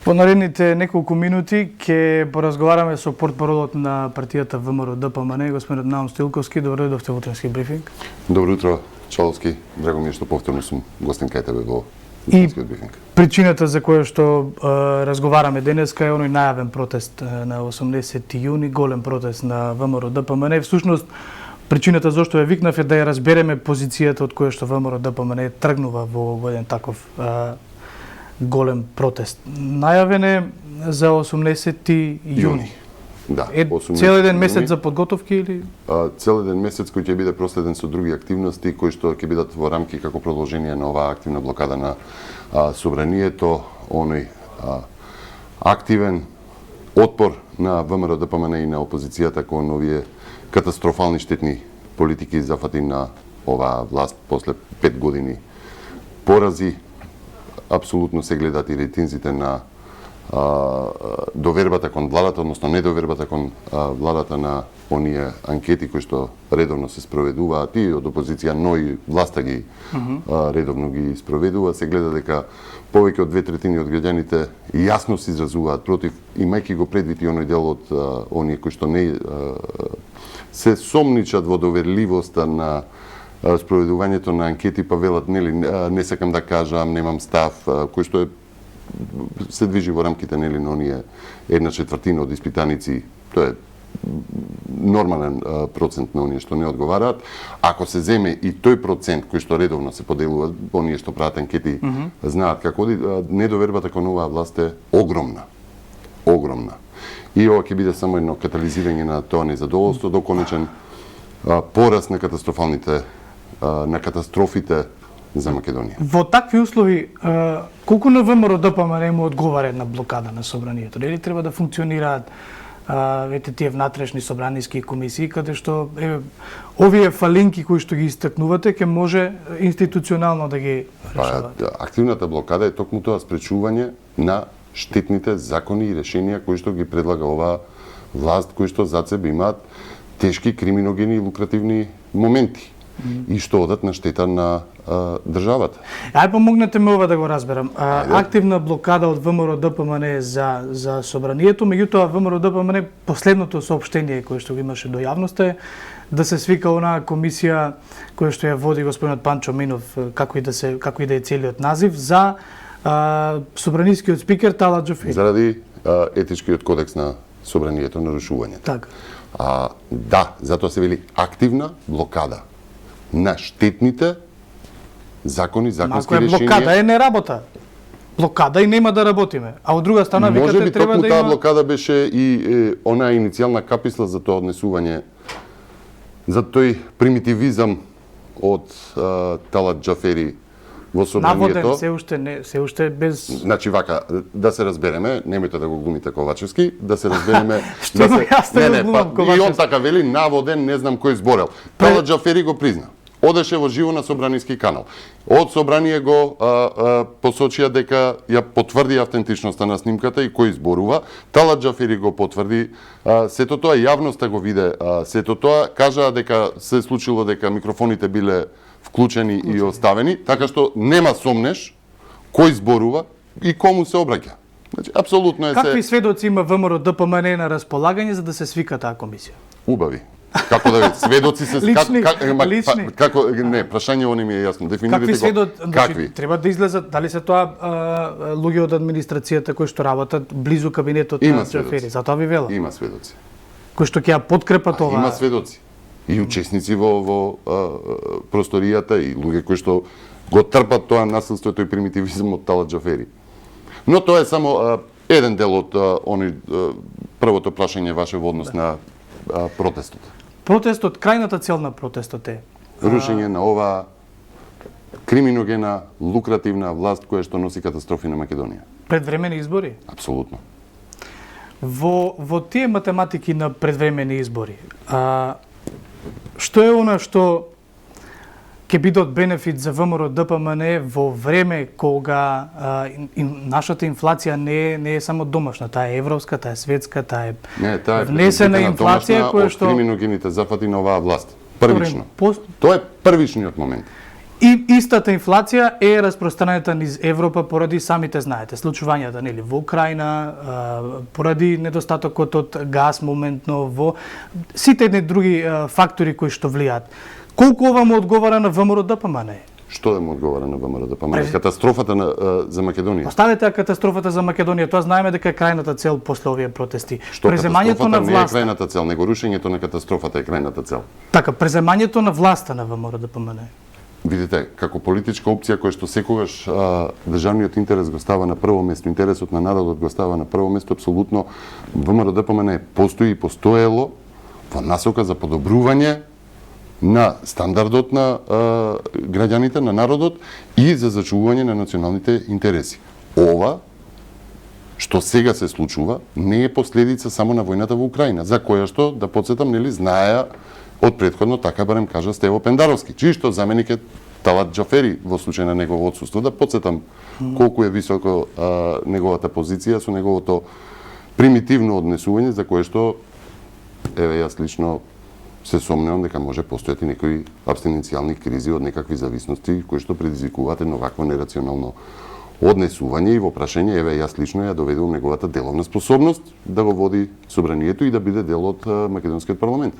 По наредните неколку минути ќе поразговараме со портпаролот на партијата ВМРО ДПМН, господинот Наум Стилковски. Добро дојдовте во утренски брифинг. Добро утро, Чаловски. Драго ми е што повторно сум гостин кај тебе во утренскиот брифинг. Причината за која што разговараме денеска е оној најавен протест на 80 јуни, голем протест на ВМРО ДПМН. Всушност, причината зашто ја викнав е да ја разбереме позицијата од која што ВМРО ДПМН тргнува во еден таков голем протест. Најавен е за 80 јуни. Да, цел еден месец за подготовки или? Цел еден месец кој ќе биде проследен со други активности кои што ќе бидат во рамки како продолжение на оваа активна блокада на собранието, оној активен отпор на ВМРО ДПМН и на опозицијата кон овие катастрофални штетни политики зафати на оваа власт после 5 години порази. Апсолутно се гледат и рейтинзите на довербата кон владата, односно недовербата кон владата на оние анкети кои што редовно се спроведуваат и од опозиција, но и власта ги редовно ги спроведува. Се гледа дека повеќе од 2/3 од граѓаните јасно се изразуваат против, имајќи го предвид и оној дел од оние кои што не се сомничат во доверливоста на спроведувањето на анкети, па велат, нели, не сакам да кажам, немам став, кој што се движи во рамките, нели, на оние 1/4 од испитаници. Тоа е нормален процент на оние што не одговараат. Ако се земе и тој процент кој што редовно се поделува, оние што прават анкети знаат како оди, недовербата кон оваа власт е огромна. Огромна. И ова ќе биде само едно катализирање на тоа незадоволство до конечен пораст на на катастрофите за Македонија. Во такви услови, колку на ВМРО ДПМН му одговара една блокада на собранието? Дали треба да функционираат тие внатрешни собраниски комисии, каде што овие фалинки кои што ги истакнувате ќе може институционално да ги решават? Активната блокада е токму тоа, спречување на штетните закони и решенија кои што ги предлага оваа власт, кои што зад себе имаат тешки криминогени и лукративни моменти и што одат на штета на државата. Ај помогнете ме ова да го разберам. Активна блокада од ВМРО ДПМН за собранието, меѓутоа ВМРО ДПМН последното соопштение кое што го имаше до јавноста е да се свика онаа комисија која што ја води господинот Панчо Минов, како и да е целиот назив, за собранискиот спикер Талат Џафери. Заради етичкиот кодекс на собранието, нарушувањето. Така. Да, затоа се вели активна блокада на штетните закони, законски решенија. Блокада е не работа. Блокада и нема да работиме. А од друга страна викате треба да има... таа блокада беше и онаа иницијална каписла за тоа однесување, за тој примитивизам од Талат Џафери во собранието. Наводен, се уште без... Значи вака, да се разбереме, немојте да го глумите Ковачевски, да се разбереме... Што има јас да го глумам Ковачевски? И он така вели, наводен, не знам кој зборел. Талат Џафери го призна. Одеше во живо на собраниски канал. Од собрание го посочија дека ја потврди автентичноста на снимката и кој зборува. Талат Џафери го потврди. Сето тоа јавноста го виде. Сето тоа кажаа дека се случило дека микрофоните биле вклучени и оставени, така што нема сомнеш кој зборува и кому се обраќа. Значи, апсолутно е Какви сведоци има ВМРО ДПМН на располагање за да се свика таа комисија? Убави. Како да сведоци се лични? како не, прашањето не ми е јасно. Дефинирайте го. Какви? Треба да излезат, дали се тоа луѓе од администрацијата кои што работат близу кабинетот на Џафери. Затоа ви велам. Има сведоци. Кои што ќе ја подкрепат ова. Има сведоци. И учесници во просторијата и луѓе кои што го трпат тоа насилство, тој примитивизм од Талат Џафери. Но тоа е само еден дел од првото прашање ваше во однос на протестот. Протестот, крајната цел на протестот е рушење на оваа криминогена, лукративна власт која што носи катастрофи на Македонија. Предвремени избори? Апсолутно. Во тие математики на предвремени избори, што е она што ќе биде од бенефит за ВМРО ДПМН во време кога нашата инфлација не е само домашна, таа е европска, таа е светска, таа е внесена инфлација која што од криминогените зафати на оваа власт. Првично. Тоа е првичниот момент. И истата инфлација е распространета низ Европа поради самите знаете случувањата нели во Украина, поради недостатокот од газ моментно во сите едни други фактори кои што влијаат. Колку ова му одговара на ВМРО ДПМН? Што да му одговара на ВМРО ДПМН? Катастрофата за Македонија. Оставете катастрофата за Македонија, тоа знаеме дека е крајната цел после овие протести. Што преземањето на власт. Не е крајната цел, него рушењето на катастрофата е крајната цел. Така, преземањето на власта на ВМРО ДПМН. Видите, како политичка опција која што секогаш државниот интерес го става на прво место, интересот на народот го става на прво место, апсолутно ВМРО ДПМН постои и постоело во насока за подобрување на стандардот на граѓаните, на народот и за зачувување на националните интереси. Ова што сега се случува не е последица само на војната во Украина, за која што, да подсетам, нели знаеа од претходно, така барем кажа Стево Пендаровски, чиј што заменик е Талат Џафери во случај на негово отсуство. Да подсетам колку е високо неговата позиција со неговото примитивно однесување за кое што еве јас лично се сомневам дека може постојати некои абстиненцијални кризи од некакви зависности кои што предизвикуваат едно вакво нерационално однесување и во прашање еве јас лично ја доведувам неговата деловна способност да го води собранието и да биде дел од македонскиот парламент.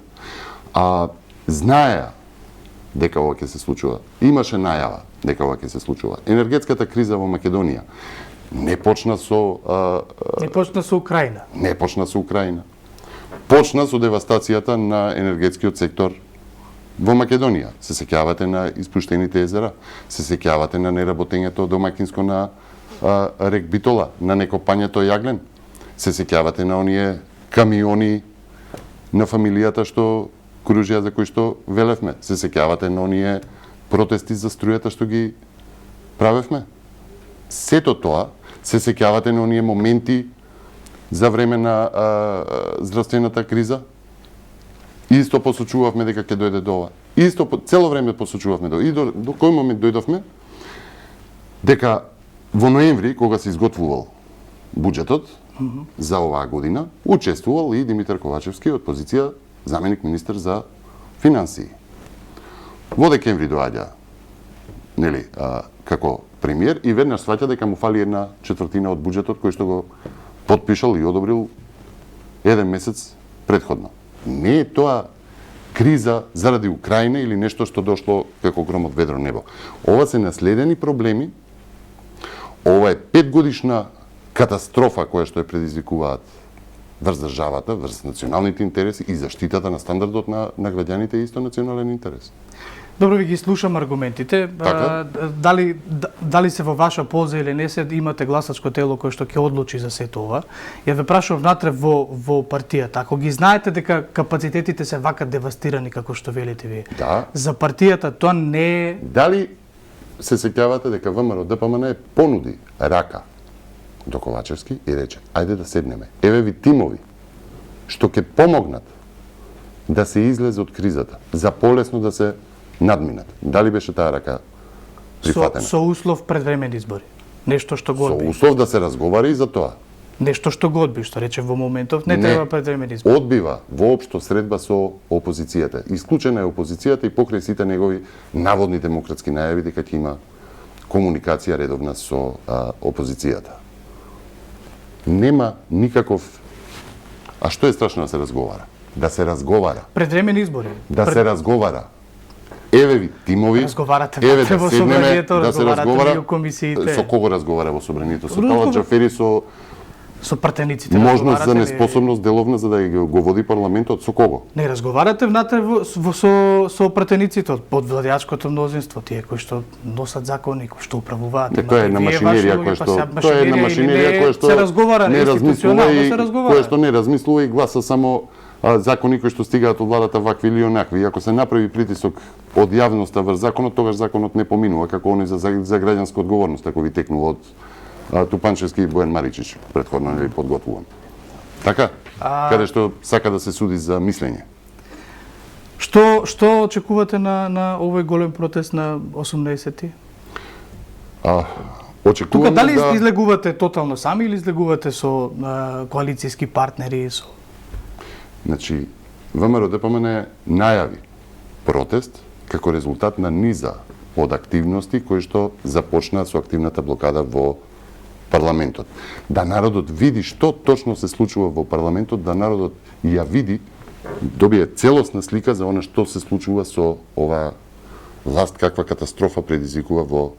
Знаеа дека ова ќе се случува. Имаше најава дека ова ќе се случува. Енергетската криза во Македонија не почна со не почна со Украина. Не почна со Украина. Почна со девастацијата на енергетскиот сектор во Македонија. Се сеќавате на испуштените езера, се сеќавате на неработењето домакинско на рек Битола, на некопањето јаглен. Се сеќавате на оние камиони на фамилијата што кружија за кои што велевме. Се сеќавате на оние протести за струјата што ги правевме. Сето тоа се сеќавате на оние моменти за време на здравствената криза. Исто посочувавме дека ќе дојде до ова. Исто цело време посочувавме до и до кој момент дојдовме дека во ноември кога се изготвувал буџетот за оваа година, учествувал и Димитар Ковачевски од позиција заменик министер за финансии. Во декември доаѓа нели како премиер и веднаш сваќа дека му фали 1/4 од буџетот кој што го потпишал и одобрил еден месец предходно. Не е тоа криза заради Украина или нешто што дошло како гром од ведро небо. Ова се наследени проблеми. Ова е 5-годишна катастрофа која што ја предизвикуваат врз државата, врз националните интереси и заштитата на стандардот на граѓаните е исто национален интерес. Добро, ви ги слушам аргументите. Дали се во ваша полза или не се, имате гласачко тело кое што ќе одлучи за сето ова. Ја ве прашував внатре во партијата. Ако ги знаете дека капацитетите се вака девастирани како што велите вие. Да. За партијата тоа не е. Дали се сеќавате дека ВМРО ДПМН понуди рака до Ковачевски и рече: ајде да седнеме. Еве ви тимови што ќе помогнат да се излезе од кризата, за полесно да се надминат. Дали беше таа рака прифатена? Со услов предвремени избори. Нешто што го одби. Со услов да се разговара и за тоа. Нешто што го одби, што рече во моментов не треба предвремени избори. Одбива воопшто средба со опозицијата. Исклучена е опозицијата и покрај сите негови наводни демократски најави дека ќе има комуникација редовна со опозицијата. Нема никаков. А што е страшно да се разговара? Да се разговара. Предвремени избори. Да се разговара. Еве ви тимови. Разговарате во собранието, да се разговара во комисиите. Со кого разговара во собранието? Со Талат Џафери, со пратениците можност за неспособност деловна за да го води парламентот, со кого? Не разговарате внатре со пратениците од владеачкото мнозинство, тие кои што носат закони, кои што управуваат. Тоа е една машинерија која што се разговара институционално, се разговара. Која што не размислува и гласа само закони кои што стигаат од владата вакви или онакви. И ако се направи притисок од јавноста врз законот, тогаш законот не поминува како оној за граѓанска одговорност, ако ви текнува од Тупанчевски и Бојан Маричич, претходно нели подготвуван. Така, каде што сака да се суди за мислење. Што очекувате на овој голем протест на 18-ти? Очекувам тука дали излегувате тотално сами или излегувате со коалицијски партнери со? Значи, ВМРО ДПМН најави протест како резултат на низа од активности кои што започнаа со активната блокада во парламентот. Да народот види што точно се случува во парламентот, да народот ја види, добие целосна слика за она што се случува со оваа власт, каква катастрофа предизвикува во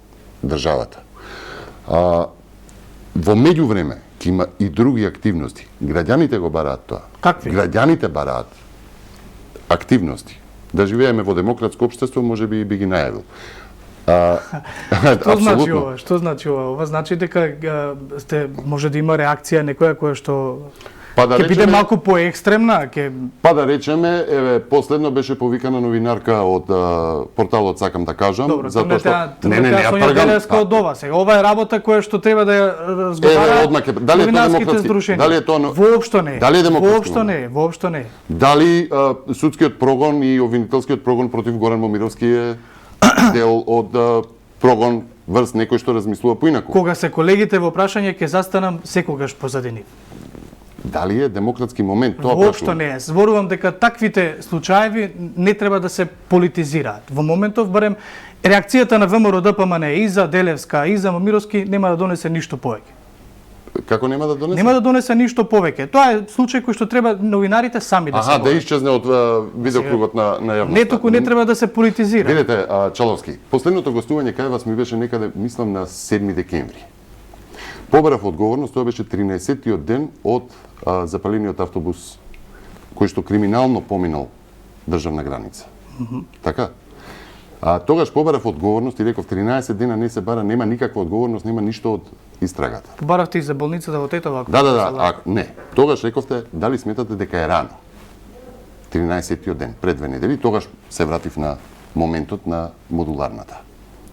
државата. Во меѓувреме ќе има и други активности. Граѓаните го бараат тоа. Какви? Граѓаните бараат активности. Да живееме во демократско општество, можеби и би ги најавил. Што значи ова? Што значи ова? Ова значи дека може да има реакција некоја која што Па да ќе биде малку поекстремна, Па да речеме, еве последно беше повикана новинарка од порталот Сакам да кажам, добро, затоа што Сонја Делевска од ова сега. Ова е работа која што треба да ја разговара. Дали е тоа демократски? Дали е тоа воопшто не. Дали е демократски? Воопшто не. Дали судскиот прогон и обвинителскиот прогон против Горан Момировски е дел од прогон врз некој што размислува поинаку? Кога се колегите во прашање ќе застанам секогаш позади нив. Дали е демократски момент тоа? Воопшто не е. Зборувам дека таквите случаеви не треба да се политизираат. Во моментов барем реакцијата на ВМРО ДПМН и за Делевска и за Момировски нема да донесе ништо повеќе. Како нема да донесе? Нема да донесе ништо повеќе. Тоа е случај кој што треба новинарите сами да се да исчезне од видеокругот на јавноста. Не туку не треба да се политизира. Видете, Чаловски, последното гостување кај вас ми беше некаде, мислам, на 7 декември. Побарав одговорност, тоа беше 13-тиот ден од запалениот автобус кој што криминално поминал државна граница. Така? Тогаш побарав одговорност и реков 13 дена не се бара, нема никаква одговорност, нема ништо од истрагата. Побаравте и за болницата во Тетово? Не. Тогаш рековте, дали сметате дека е рано? 13-тиот ден, пред 2 недели, тогаш се вратив на моментот на модуларната.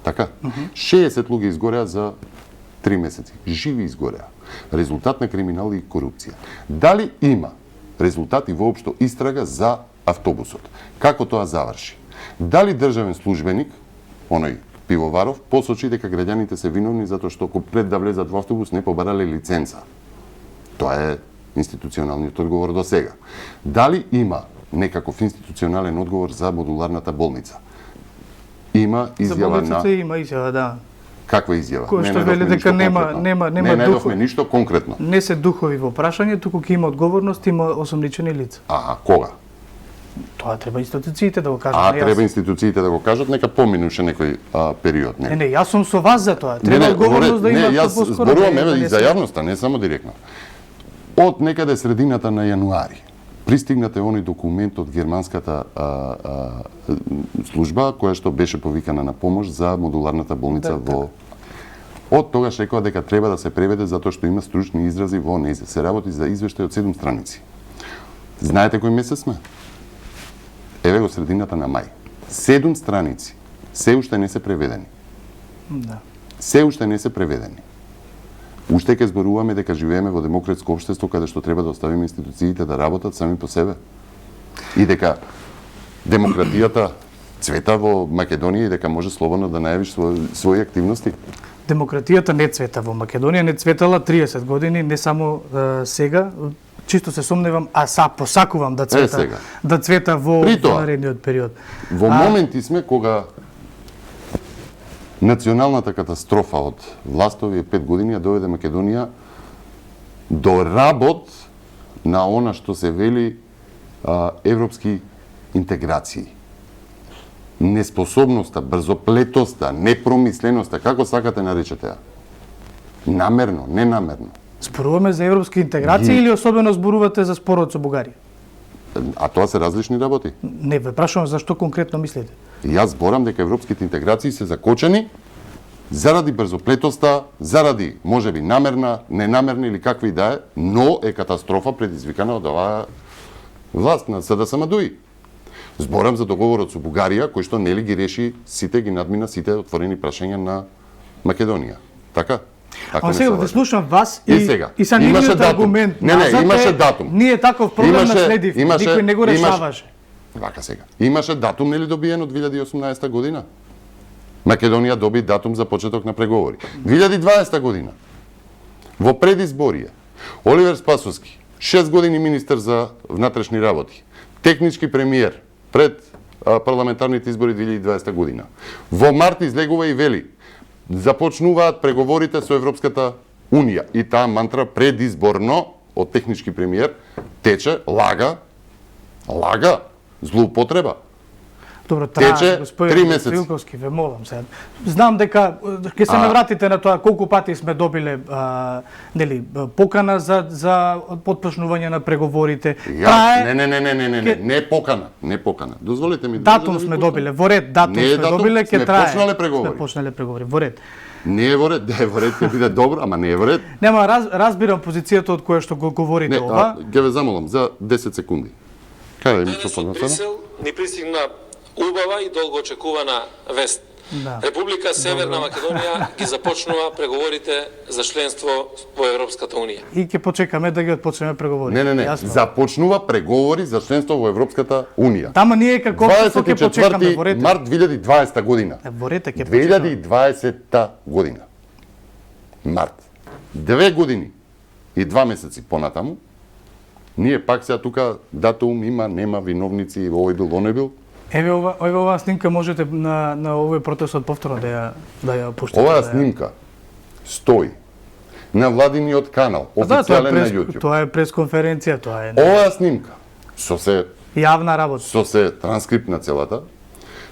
Така? 60 луѓе изгореа за 3 месеци. Живи изгореа. Резултат на криминал и корупција. Дали има резултати воопшто истрага за автобусот? Како тоа заврши? Дали државен службеник, оној Пивоваров, посочи дека граѓаните се виновни затоа што пред да влезат во автобус не побарале лиценца? Тоа е институционалниот одговор до сега. Дали има некаков институционален одговор за модуларната болница? Има изјава за болницата има изјава, да. Каква изјава? Кој што вели дека нема не најдовме ништо конкретно. Не се духови во прашање, туку ќе има одговорност, има осомничени лица. Кога? Тоа треба институциите да го кажат. Треба институциите да го кажат, нека поминуше некој период. Не, јас сум со вас за тоа. Треба одговорност да има јас зборувам и за јавноста, не само директно. Од некаде средината на јануари пристигнате оној документ од германската служба која што беше повикана на помош за модуларната болница во. Од тогаш рекоа дека треба да се преведе затоа што има стручни изрази во нејзе. Се работи за извештај од 7 страници. Знаете кој месец сме? Еве го средината на мај. 7 страници. Се уште не се преведени. Да. Се уште не се преведени. Уште ќе зборуваме дека живееме во демократско општество каде што треба да оставиме институциите да работат сами по себе. И дека демократијата цвета во Македонија и дека може слободно да најавиш своји активности. Демократијата не цвета во Македонија, не цветала 30 години, не само сега. Чисто се сомневам, посакувам да цвета, да цвета во наредниот период. Во моменти сме кога националната катастрофа од властови 5 години ја доведе Македонија до работ на она што се вели европски интеграции. Неспособноста, брзоплетоста, непромисленоста, како сакате наречете ја? Намерно, ненамерно. Зборуваме за европски интеграции или особено зборувате за спорот со Бугарија? А тоа се различни работи. Не, ве прашувам за што конкретно мислите? Јас зборам дека европските интеграции се закочени заради брзоплетоста, заради можеби намерна, ненамерна или какви и да е, но е катастрофа предизвикана од оваа власт на СДСМ-дуи. Зборам за договорот со Бугарија, кој што нели ги реши сите, ги надмина сите отворени прашања на Македонија. Така? А сега да слушам вас и са нивниот аргумент. Не, имаше датум. Ние таков проблем наследив, никој не го решаваше. Вака сега. Имаше датум нели добиен од 2018 година. Македонија доби датум за почеток на преговори. 2020 година. Во предизборие. Оливер Спасовски, 6 години министер за внатрешни работи, технички премиер, пред парламентарните избори 2020 година. Во март излегува и вели: започнуваат преговорите со Европската Унија. И таа мантра предизборно од технички премиер тече, лага, злоупотреба. Добро, трае, Тече 3 господин месеци. Стоилковски, ве молам сега. Знам дека ќе се навратите на тоа колку пати сме добиле покана за потпочнување на преговорите. Не покана. Дозволите ми датум сме добиле, во ред, датум не сме датум, добиле, ќе сме трае. почнале преговори. Сме почнале преговори, во ред. Не е во ред, ќе биде добро, ама не е во ред. Нема, разбирам позицијата од која што го говорите ова. Ќе ве замолам за 10 секунди. Кај е Денес микрофонот? од Брисел ни пристигна убава и долго очекувана вест. Да. Република Северна Македонија ги започнува преговорите за членство во Европската Унија. И ќе почекаме да ги почнеме преговори. Не. Јасно. Започнува преговори за членство во Европската Унија. Тама ние како општество ќе почекаме во ред. 24 март 2020 година. Во ред ќе почекаме. 2020 година. Март. 2 години и 2 месеци понатаму, ние пак сега тука датум има, нема виновници, овој бил, оној бил. Еве оваа снимка можете на овој протестот повторно да ја пуштите. Оваа снимка стои на владиниот канал, официјален на YouTube. Тоа е пресконференција, тоа е Оваа снимка со се јавна работа. со се транскрипт на целата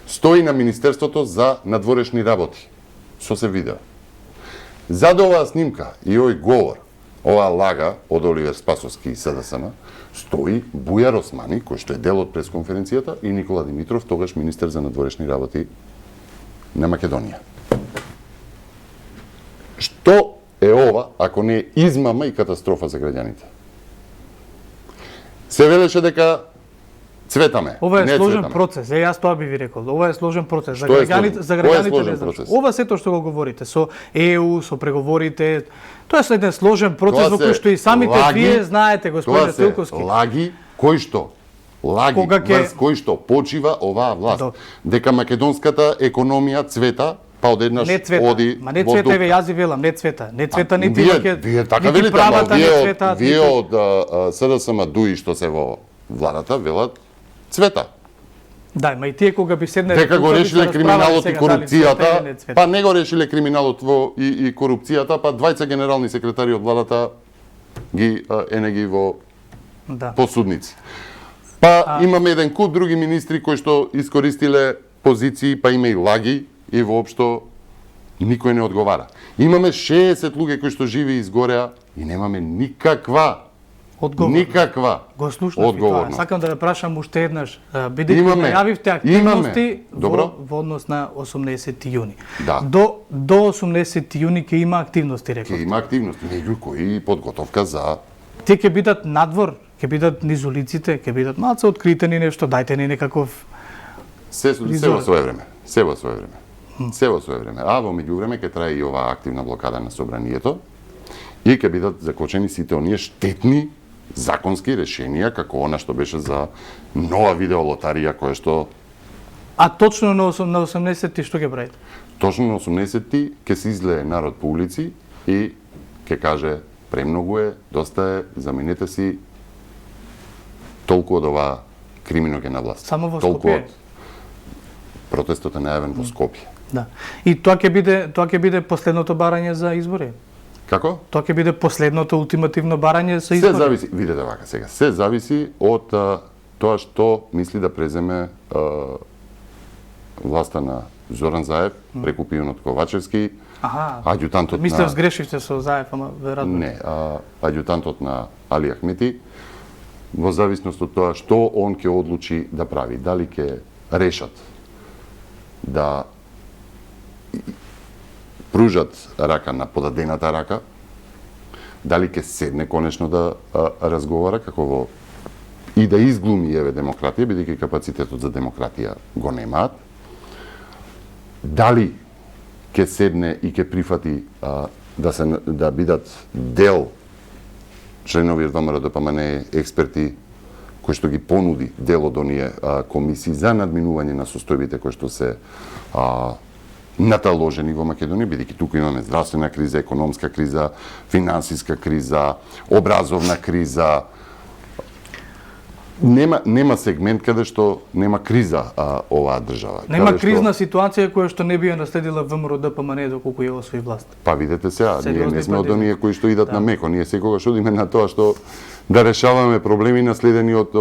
стои на Министерството за надворешни работи со се видео. Зад оваа снимка и овој говор, оваа лага од Оливер Спасовски и СДСМ, стои Бујар Османи, кој што е дел од пресконференцијата, и Никола Димитров, тогаш министер за надворешни работи на Македонија. Што е ова, ако не е измама и катастрофа за граѓаните? Се велеше дека цветаме. Ова е не сложен цветаме. процес. Јас тоа би ви рекол. Ова е сложен процес. За Што е граѓаните, сложен? за Кој е граѓаните сложен не знам. процес? Ова сето што го говорите со ЕУ, со преговорите, тоа е еден сложен процес во кој што и самите вие знаете, господине Стоилковски. Лаги кој што врз кој што почива оваа власт. Дека македонската економија цвета, па одеднаш Не цвета. оди Ма не во цвета, дуп. еве јас ви велам, не цвета. Не цвета нити Вие така велите, ама правата не цветат. вие од СДСМ дуи што се во владата велат цвета. Да, ма и тие кога би седнале Дека го тука, би се решиле расправале криминалот и сега дали цвета или не корупцијата, цвета. па не го решиле криминалот и корупцијата, па двајца генерални секретари од владата ги енеги во Да. посудници. Па имаме еден куп други министри кои што искористиле позиции, па има и лаги и воопшто никој не одговара. Имаме 60 луѓе кои што живи и изгореа и немаме никаква Го слушнав и тоа. одговорност. Сакам да ве прашам уште еднаш, бидејќи Имаме. најавивте активности Добро. во однос на 18 јуни. Да. До 18 јуни ќе има активности, реков. Ќе има активности, меѓу кои подготовка за Те ќе бидат надвор, ќе бидат низ улиците, ќе бидат малце открите ни нешто, дајте ни некаков се во свое време. Се во свое време. А во меѓувреме ќе трае и оваа активна блокада на собранието и ќе бидат закочени сите оние штетни законски решенија, како она што беше за нова видеолотарија, која што А точно на 18 што ќе правите? точно на 18 ќе се излее народ по улици и ќе каже премногу е, доста е, заменете си толку од оваа криминогена власт. Само во Толку Скопје? од протестот е најавен во Скопје. Да. И тоа ќе биде последното барање за избори. Како? Тоа ќе биде последното ултимативно барање за Се избори. зависи, видете вака сега, се зависи од тоа што мисли да преземе власта на Зоран Заев преку пионот Ковачевски, аѓутантот Мислев на сгрешивте со Заев, ама веројатно. не, аѓутантот на Али Ахмети, во зависност од тоа што он ќе одлучи да прави, дали ќе решат да пружат рака на подадената рака, дали ќе седне конечно да разговара како во и да изглуми еве демократија, бидејќи капацитетот за демократија го немаат. Дали ќе седне и ќе прифати да бидат дел членови од ВМРО-ДПМНЕ експерти кои што ги понуди дел од оние комисии за надминување на состојбите кои што се наталожени во Македонија, бидејќи тука имаме здравствена криза, економска криза, финансиска криза, образовна криза. нема сегмент каде што нема криза оваа држава. Нема Каде што- кризна ситуација која што не би ја наследила ВМРО ДПМН доколку ја освои власт. Па видете сега, ние Сериозни не сме од падежи. оние кои што идат на меко, ние секогаш одиме на тоа што да решаваме проблеми наследени од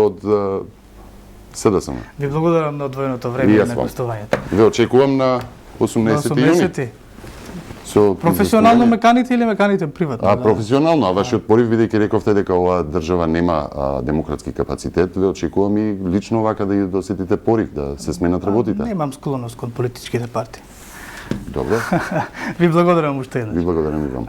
СДСМ. Ви благодарам на одвоеното И време јас на вам. гостувањето. Ве очекувам на 18 јуни. 80-ти. Со Професионално известување. ме каните или ме каните приватно? Професионално, а вашиот порив, бидејќи рековте дека оваа држава нема демократски капацитет, ве очекувам и лично вака да ја досетите порив, да се сменат работите. Немам склоност кон политичките партии. Добро, Ви благодарам уште еднаш. ви благодарам и вам.